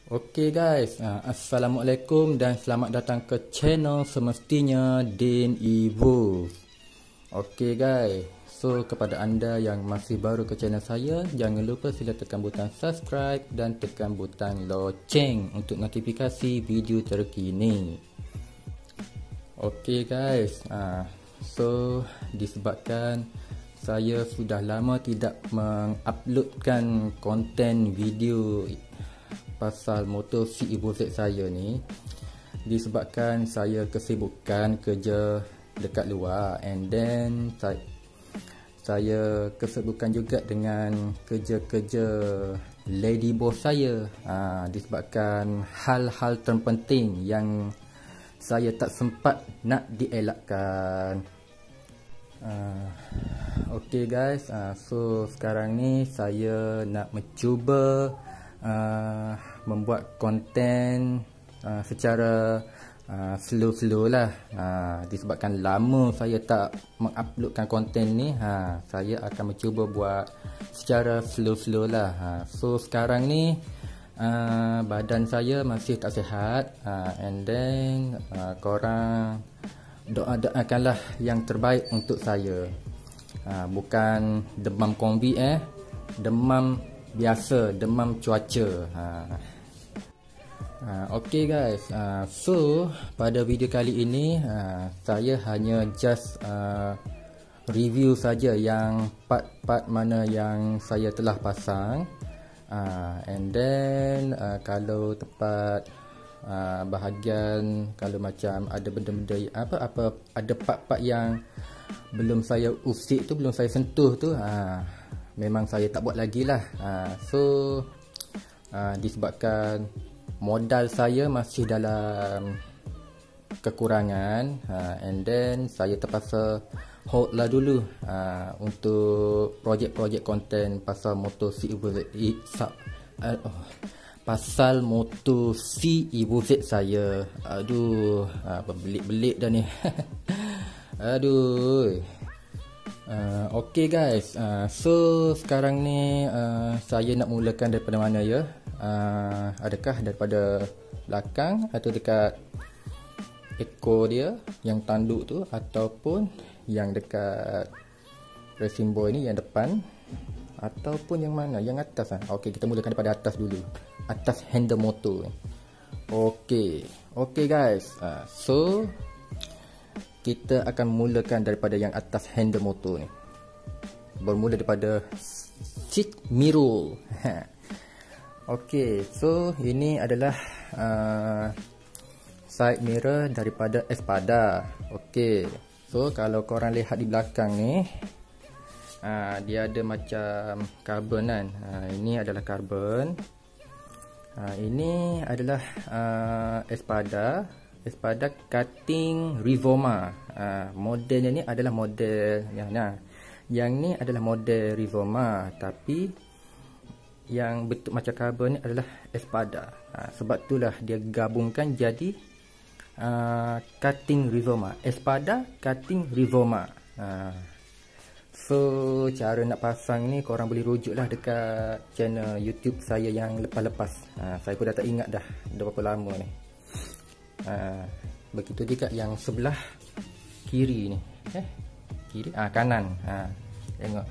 Okey guys, Assalamualaikum dan selamat datang ke channel semestinya Din Evo. Okey guys, so kepada anda yang masih baru ke channel saya, jangan lupa sila tekan butang subscribe dan tekan butang loceng untuk notifikasi video terkini. Okey guys, so disebabkan saya sudah lama tidak menguploadkan konten video pasal motor Evo Z saya ni, disebabkan saya kesibukan kerja dekat luar, and then saya kesibukan juga dengan kerja-kerja lady boss saya, disebabkan hal-hal terpenting yang saya tak sempat nak dielakkan. Okay guys, so sekarang ni saya nak mencuba membuat konten secara slow-slow lah, disebabkan lama saya tak menguploadkan konten ni. Saya akan mencuba buat secara slow-slow lah. So sekarang ni badan saya masih tak sihat, and then korang doakanlah yang terbaik untuk saya. Bukan demam COVID, demam biasa, demam cuaca. Okay guys, so pada video kali ini saya hanya just review saja yang part-part mana yang saya telah pasang, and then kalau tepat bahagian, kalau macam ada benda-benda apa ada part-part yang belum saya usik tu, belum saya sentuh tu, memang saya tak buat lagi lah. So disebabkan modal saya masih dalam kekurangan, and then saya terpaksa hold lah dulu untuk projek-projek konten pasal motor Evo Z, pasal motor Evo Z saya. Aduh, berbelit-belit dah ni. Aduh. Okay guys, so sekarang ni saya nak mulakan daripada mana ya? Adakah daripada belakang atau dekat ekor dia yang tanduk tu, ataupun yang dekat racing boy ni yang depan, ataupun yang mana? Yang atas Okay, kita mulakan daripada atas dulu, atas handle motor ni. Okay guys, so kita akan mulakan daripada yang atas handle motor ni. Bermula daripada seat mirror. Okay, so ini adalah side mirror daripada Espada. Okay, so kalau korang lihat di belakang ni, dia ada macam karbon kan. Ini adalah karbon. Ini adalah Espada cutting Rizoma. Modelnya ni adalah model yang ni adalah model Rizoma, tapi yang bentuk macam karbon ni adalah Espada. Sebab itulah dia gabungkan jadi cutting Rizoma, Espada cutting Rizoma. So cara nak pasang ni korang boleh rujuklah dekat channel YouTube saya yang lepas-lepas. Saya pun dah tak ingat dah berapa lama ni. Begitu juga yang sebelah kiri ni, kiri, kanan, tengok.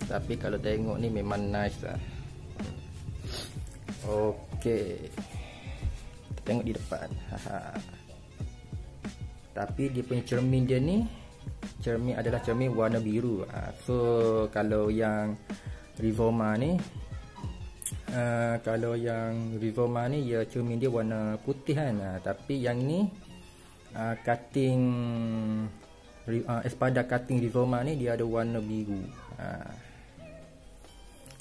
Tapi kalau tengok ni memang nice lah. Okay, kita tengok di depan. Tapi dia punya cermin dia ni, cermin adalah cermin warna biru. So kalau yang Rizoma ni, ya cermin dia warna putih kan. Tapi yang ni cutting Espada cutting Rizoma ni dia ada warna biru.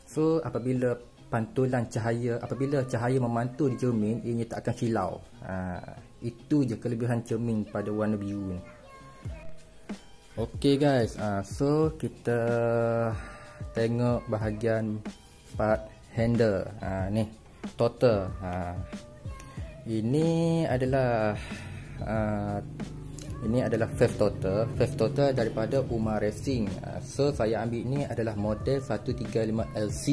So apabila pantulan cahaya, apabila cahaya memantul di cermin, ianya tak akan silau. Itu je kelebihan cermin pada warna biru ni. Okay guys, so kita tengok bahagian part handle. Ni total. Ini adalah face total daripada Umar Racing. So saya ambil ni adalah model 135LC.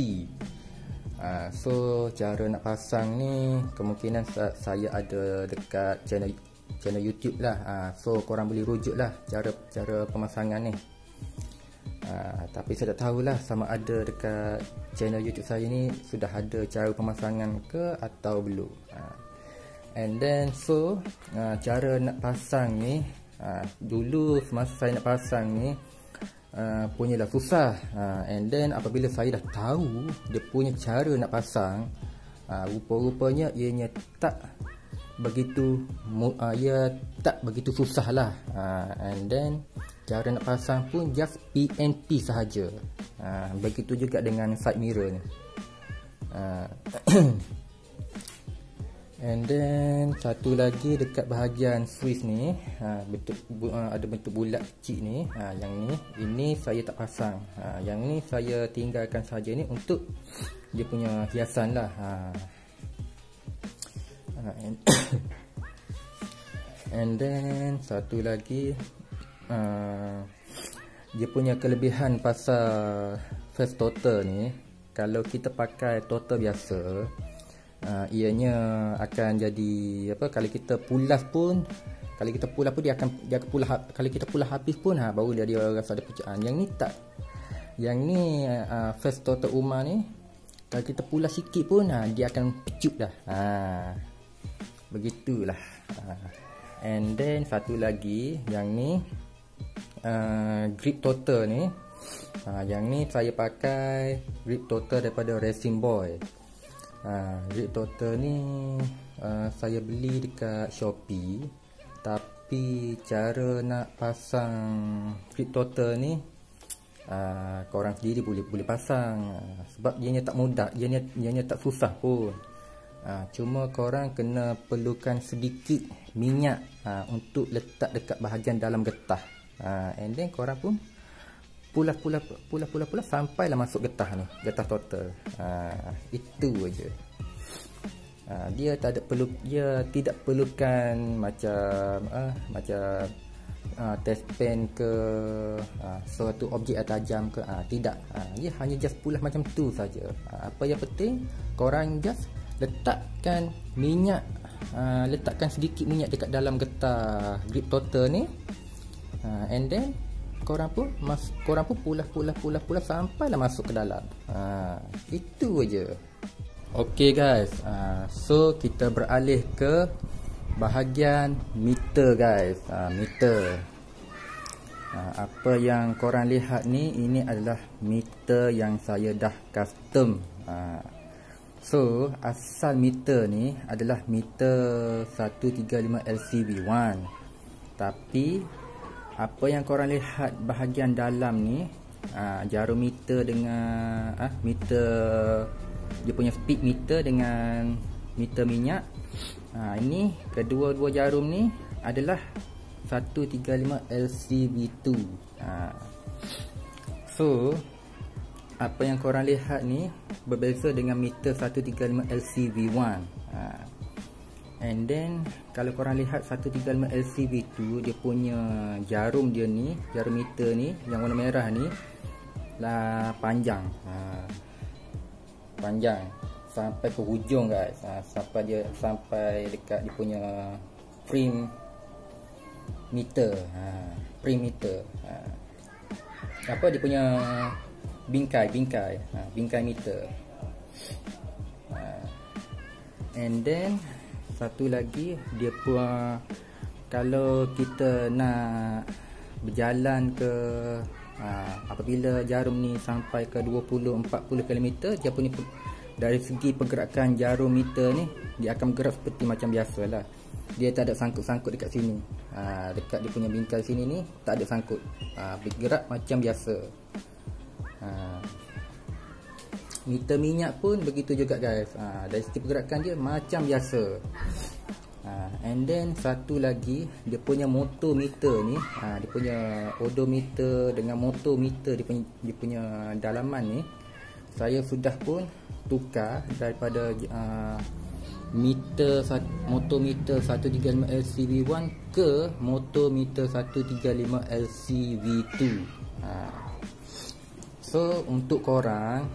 So cara nak pasang ni kemungkinan saya ada dekat channel YouTube lah. So korang boleh rujuk lah cara pemasangan ni. Tapi saya tak tahulah sama ada dekat channel YouTube saya ni sudah ada cara pemasangan ke atau belum. And then so cara nak pasang ni, dulu semasa saya nak pasang ni punyalah susah. And then apabila saya dah tahu dia punya cara nak pasang, rupa-rupanya ianya tak begitu susah lah. And then cara nak pasang pun just PNP sahaja. Begitu juga dengan side mirror ni. And then satu lagi dekat bahagian switch ni, ada bentuk bulat kecil ni. Yang ni, ini saya tak pasang. Yang ni saya tinggalkan saja ni untuk dia punya hiasan lah. And then satu lagi, dia punya kelebihan pasal fast total ni, kalau kita pakai total biasa, ianya akan jadi apa, kalau kita pulas pun dia akan pulas. Kalau kita pulas habis pun baru dia rasa ada pecahan. Yang ni tak. Yang ni fast total UMA ni, kalau kita pulas sikit pun dia akan pecut dah. Begitulah. And then satu lagi, yang ni grip total ni. Yang ni saya pakai grip total daripada Racing Boy. Grip total ni saya beli dekat Shopee. Tapi cara nak pasang grip total ni, korang sendiri boleh pasang. Sebab ianya tak mudah, ianya tak susah pun. Cuma korang kena perlukan sedikit minyak untuk letak dekat bahagian dalam getah. And then korang pun pulas sampailah masuk getah ni, getah total. Itu aja. Dia tidak perlukan macam test pen ke suatu objek tajam ke, tidak. Dia hanya just pulas macam tu saja. Apa yang penting korang just letakkan minyak, letakkan sedikit minyak dekat dalam getah grip total ni. And then korang pun pulas sampailah masuk ke dalam. Itu aja. Okay guys, so kita beralih ke bahagian meter guys. Meter. Apa yang korang lihat ni, ini adalah meter yang saya dah custom. So asal meter ni adalah meter 135 LCV1. Tapi apa yang korang lihat bahagian dalam ni, jarum meter dengan meter, dia punya speed meter dengan meter minyak. Ini kedua-dua jarum ni adalah 135 LCV2. So apa yang korang lihat ni berbeza dengan meter 135 LCV1. And then kalau korang lihat 135 LCV2, dia punya jarum dia ni, jarum meter ni yang warna merah ni lah panjang. Panjang sampai ke hujung guys. Sampai dekat dia punya prim meter. Prim meter. Apa dia punya bingkai meter. And then satu lagi, dia pun kalau kita nak berjalan ke apabila jarum ni sampai ke 20-40 km, dia punya dari segi pergerakan jarum meter ni, dia akan bergerak seperti macam biasa lah. Dia tak ada sangkut-sangkut dekat sini. Dekat dia punya bingkai sini ni tak ada sangkut. Bergerak macam biasa. Meter minyak pun begitu juga guys. Dari segi pergerakan dia macam biasa. And then satu lagi, dia punya motor meter ni, dia punya odometer dengan motor meter, dia punya dalaman ni, saya sudah pun tukar daripada motor meter 135 LCV1 ke motor meter 135 LCV2. So untuk korang,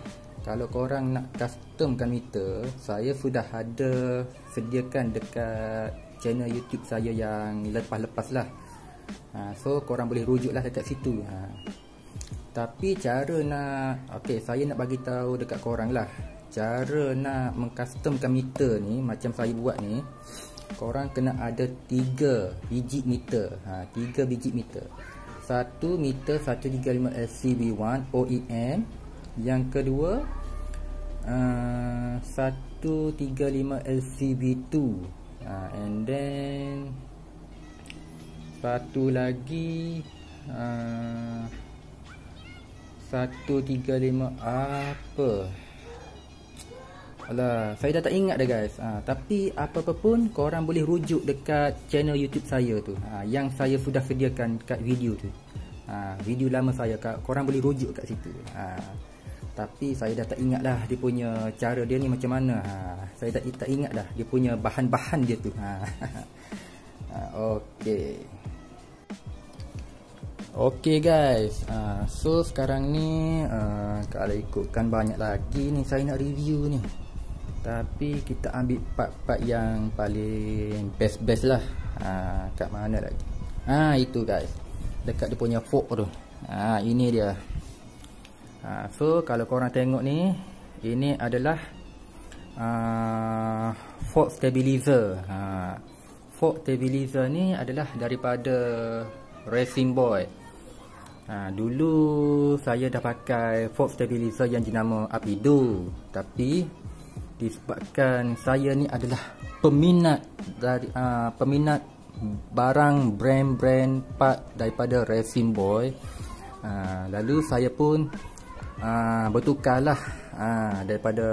kalau korang nak customkan meter, saya sudah ada sediakan dekat channel YouTube saya yang lepas-lepas lah. So korang boleh rujuk lah dekat situ. Tapi cara nak, saya nak bagi tahu dekat korang lah, cara nak mengcustomkan meter ni macam saya buat ni. Korang kena ada 3 biji meter. 3 biji meter. Satu meter 135 LCB1 OEM. Yang kedua 135 LCB2. And then satu lagi 135 apa? Alah, saya dah tak ingat dah guys. Tapi apa-apa pun korang boleh rujuk dekat channel YouTube saya tu. Yang saya sudah sediakan kat video tu. Video lama saya, korang boleh rujuk kat situ. Tapi saya dah tak ingat dah dia punya cara dia ni macam mana. Saya tak ingat dah dia punya bahan-bahan dia tu. Okey guys. So sekarang ni kalau ikutkan banyak lagi ni saya nak review ni. Tapi kita ambil part-part yang paling best-best lah. Kat mana lagi? Itu guys, dekat dia punya fork tu. Ini dia. So kalau korang tengok ni, ini adalah fork stabilizer. Fork stabilizer ni adalah daripada Racing Boy. Dulu saya dah pakai fork stabilizer yang dinama Apido. Tapi disebabkan saya ni adalah peminat dari peminat barang brand part daripada Racing Boy, lalu saya pun bertukarlah daripada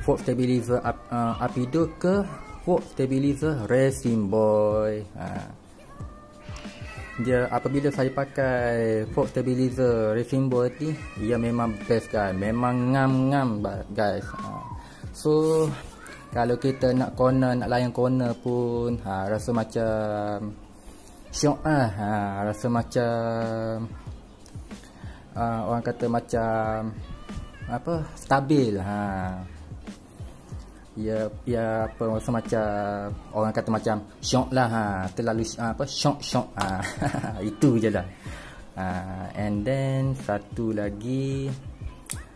fork stabilizer Apido ke fork stabilizer Racing Boy. Dia apabila saya pakai fork stabilizer Racing Boy ni, ia memang best guys, memang ngam-ngam guys. So kalau kita nak corner, nak layan corner pun rasa macam syok rasa macam orang kata macam apa, stabil. Ya apa, rasa macam orang kata macam syok lah, terlalu syok itu je lah. And then satu lagi,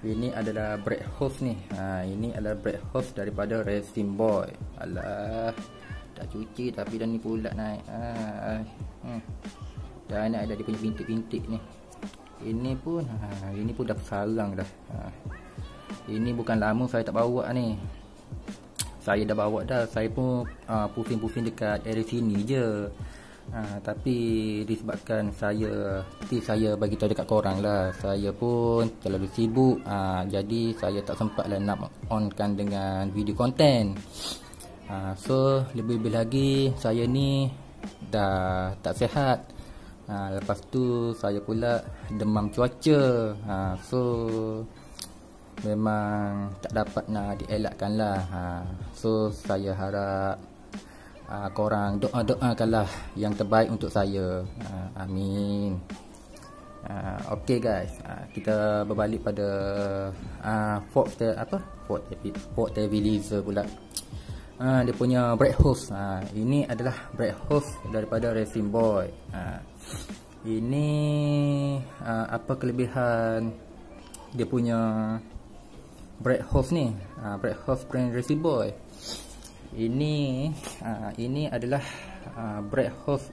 ini adalah brake hose ni. Ini adalah brake hose daripada Racing Boy. Alah, dah cuci tapi dah ni pula naik. Dah naik dah dia punya bintik-bintik ni. Ini pun dah bersarang dah. Ini bukan lama saya tak bawa ni. Saya dah bawa dah. Saya pun pusing-pusing dekat area sini je. Tapi disebabkan saya bagi tahu dekat korang lah, saya pun terlalu sibuk. Jadi saya tak sempat lah nak onkan dengan video konten. So lebih-lebih lagi saya ni dah tak sihat. Lepas tu saya pula demam cuaca. So memang tak dapat nak dielakkan lah. So saya harap korang doa-doakanlah yang terbaik untuk saya. Amin. Okay guys, kita berbalik pada fork stabilizer pula. Dia punya brake hose. Ini adalah brake hose daripada Racing Boy. Ini apa kelebihan dia punya brake hose ni, brake hose brand Racing Boy. Ini adalah brake hose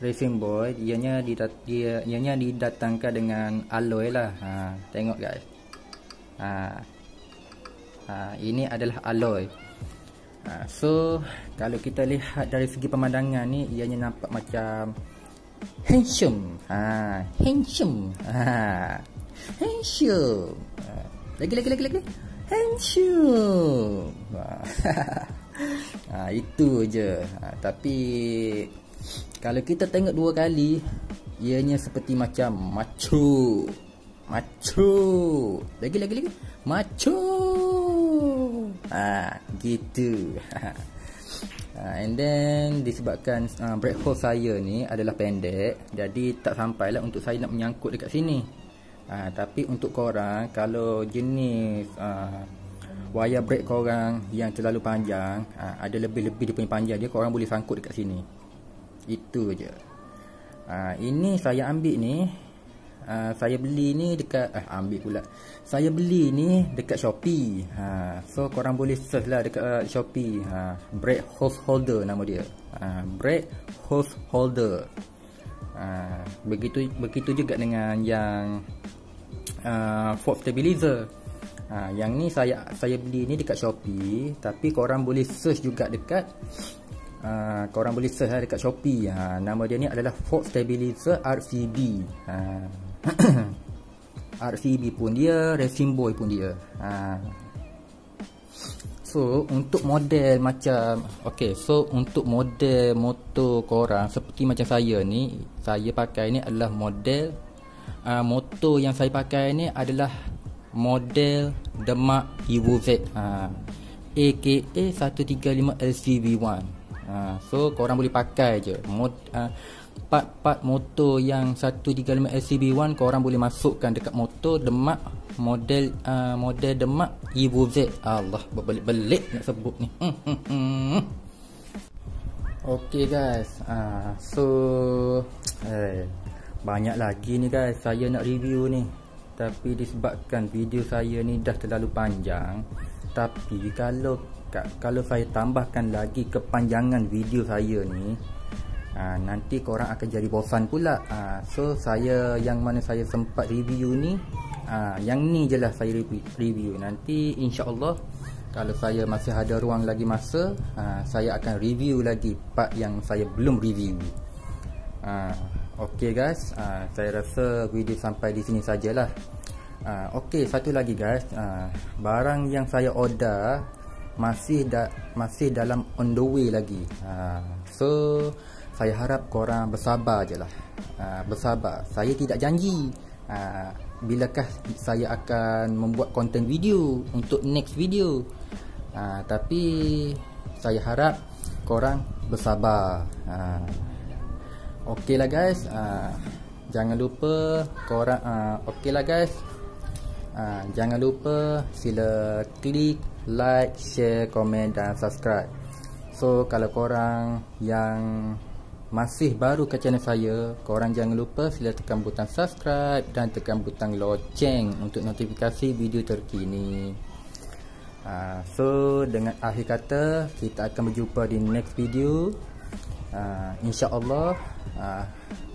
Racing Boy. Ianya didatangkan dengan alloy lah. Tengok guys. Ini adalah alloy. So kalau kita lihat dari segi pemandangan ni, ianya nampak macam handsome. Handsome. Handsome. Lagi handsome. Itu je. Tapi kalau kita tengok dua kali, ianya seperti macam macho. Lagi macho. Gitu. And then disebabkan brake hose saya ni adalah pendek, jadi tak sampailah untuk saya nak menyangkut dekat sini. Tapi untuk korang, kalau jenis wire brake korang yang terlalu panjang, ada lebih-lebih dia punya panjang dia, korang boleh sangkut dekat sini. Itu je. Ini saya ambil ni, saya beli ni dekat ambil pula. Saya beli ni dekat Shopee. So korang boleh search lah dekat Shopee. Brake hose holder nama dia. Brake hose holder. Begitu juga dengan yang fork stabilizer. Yang ni saya beli ni dekat Shopee, tapi korang boleh search juga dekat dekat Shopee. Nama dia ni adalah fork stabilizer RCB. RCB pun dia, Racing Boy pun dia. So untuk model macam untuk model motor korang seperti macam saya ni, saya pakai ni adalah model motor yang saya pakai ni adalah model Demak Evo Z, aka 135 LCV1. So korang boleh pakai je part-part motor yang 135 LCV1, korang boleh masukkan dekat motor Demak model Demak Evo Z. Allah, berbelit-belit nak sebut ni. Okay guys, so banyak lagi ni guys saya nak review ni, tapi disebabkan video saya ni dah terlalu panjang. Tapi kalau saya tambahkan lagi kepanjangan video saya ni, nanti korang akan jadi bosan pula. So saya yang mana saya sempat review ni, yang ni je lah saya review. Nanti insya-Allah kalau saya masih ada ruang lagi masa, saya akan review lagi part yang saya belum review. Okay guys, saya rasa video sampai di sini sajalah. Okay, satu lagi guys, barang yang saya order masih dalam on the way lagi. So saya harap korang bersabar je lah. Bersabar. Saya tidak janji bilakah saya akan membuat konten video untuk next video. Tapi saya harap korang bersabar. Okey lah guys, jangan lupa korang okey lah guys, jangan lupa sila klik like, share, komen dan subscribe. So kalau korang yang masih baru ke channel saya, korang jangan lupa sila tekan butang subscribe dan tekan butang loceng untuk notifikasi video terkini. So dengan akhir kata, kita akan berjumpa di next video. InsyaAllah,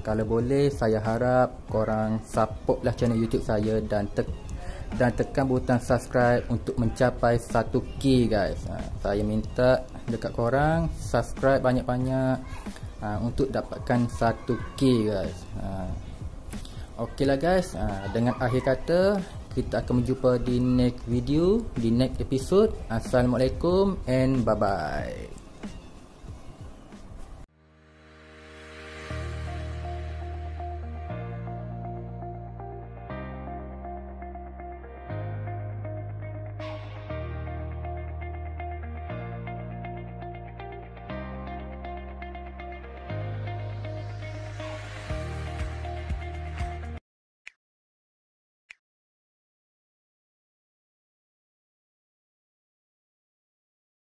kalau boleh saya harap korang support lah channel YouTube saya dan tekan butang subscribe untuk mencapai 1k guys. Saya minta dekat korang subscribe banyak-banyak untuk dapatkan 1k guys. Ok lah guys, dengan akhir kata kita akan berjumpa di next video, di next episode. Assalamualaikum and bye bye.